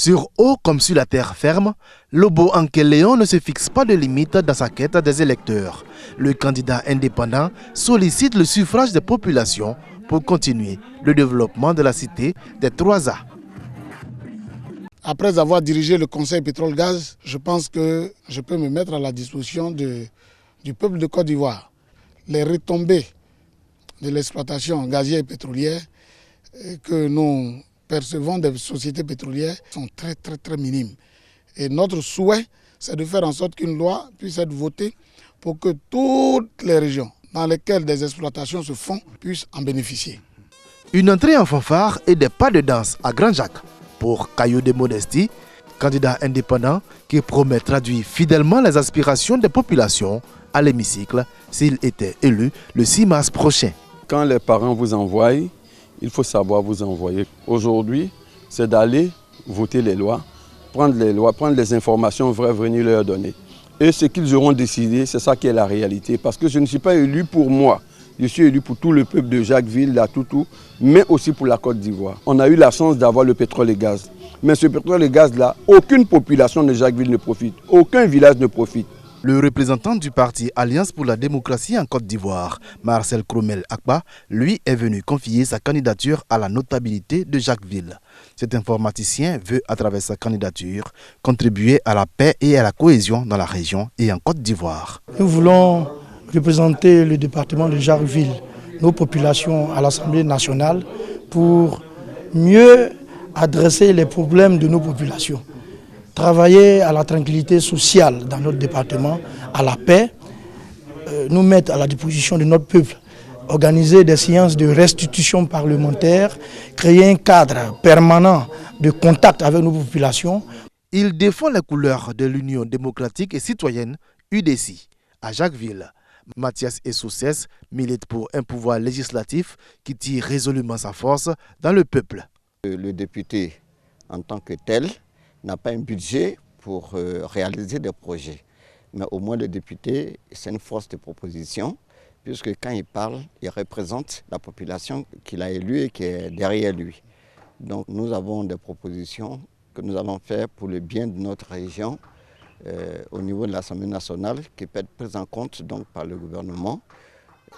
Sur eau comme sur la terre ferme, Lobo Anké-Léon ne se fixe pas de limite dans sa quête des électeurs. Le candidat indépendant sollicite le suffrage des populations pour continuer le développement de la cité des 3A. Après avoir dirigé le Conseil pétrole-gaz, je pense que je peux me mettre à la disposition du peuple de Côte d'Ivoire. Les retombées de l'exploitation gazière et pétrolière que nous percevons des sociétés pétrolières sont très minimes. Et notre souhait, c'est de faire en sorte qu'une loi puisse être votée pour que toutes les régions dans lesquelles des exploitations se font puissent en bénéficier. Une entrée en fanfare et des pas de danse à Grand-Jacques pour Kayode Modesti, candidat indépendant qui promet traduire fidèlement les aspirations des populations à l'hémicycle s'il était élu le 6 mars prochain. Quand les parents vous envoient, il faut savoir vous envoyer. Aujourd'hui, c'est d'aller voter les lois, prendre les informations vraies, venir leur donner. Et ce qu'ils auront décidé, c'est ça qui est la réalité. Parce que je ne suis pas élu pour moi. Je suis élu pour tout le peuple de Jacquesville, d'Atoutou, mais aussi pour la Côte d'Ivoire. On a eu la chance d'avoir le pétrole et gaz. Mais ce pétrole et gaz-là, aucune population de Jacquesville ne profite. Aucun village ne profite. Le représentant du parti Alliance pour la démocratie en Côte d'Ivoire, Marcel Kromel Akpa, lui est venu confier sa candidature à la notabilité de Jacquesville. Cet informaticien veut, à travers sa candidature, contribuer à la paix et à la cohésion dans la région et en Côte d'Ivoire. Nous voulons représenter le département de Jacquesville, nos populations à l'Assemblée nationale pour mieux adresser les problèmes de nos populations. Travailler à la tranquillité sociale dans notre département, à la paix, nous mettre à la disposition de notre peuple, organiser des séances de restitution parlementaire, créer un cadre permanent de contact avec nos populations. Il défend les couleurs de l'Union démocratique et citoyenne, UDC, à Jacquesville. Mathias Essoussès milite pour un pouvoir législatif qui tire résolument sa force dans le peuple. Le député, en tant que tel, n'a pas un budget pour réaliser des projets. Mais au moins le député, c'est une force de proposition, puisque quand il parle, il représente la population qu'il a élue et qui est derrière lui. Donc nous avons des propositions que nous allons faire pour le bien de notre région au niveau de l'Assemblée nationale, qui peut être prises en compte donc, par le gouvernement.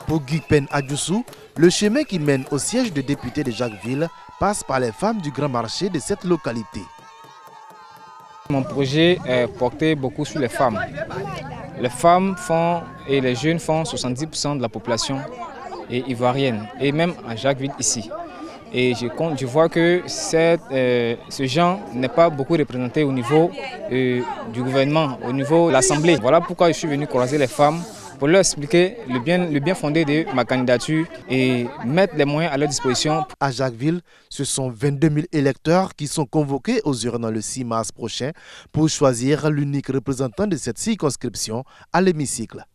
Pour Guipen Adjoussou, le chemin qui mène au siège de député de Jacquesville passe par les femmes du grand marché de cette localité. Mon projet est porté beaucoup sur les femmes. Les femmes font et les jeunes font 70% de la population ivoirienne et même à Jacquesville ici. Et je vois que ce genre n'est pas beaucoup représenté au niveau du gouvernement, au niveau de l'Assemblée. Voilà pourquoi je suis venu croiser les femmes pour leur expliquer le bien fondé de ma candidature et mettre les moyens à leur disposition. À Jacquesville, ce sont 22 000 électeurs qui sont convoqués aux urnes le 6 mars prochain pour choisir l'unique représentant de cette circonscription à l'hémicycle.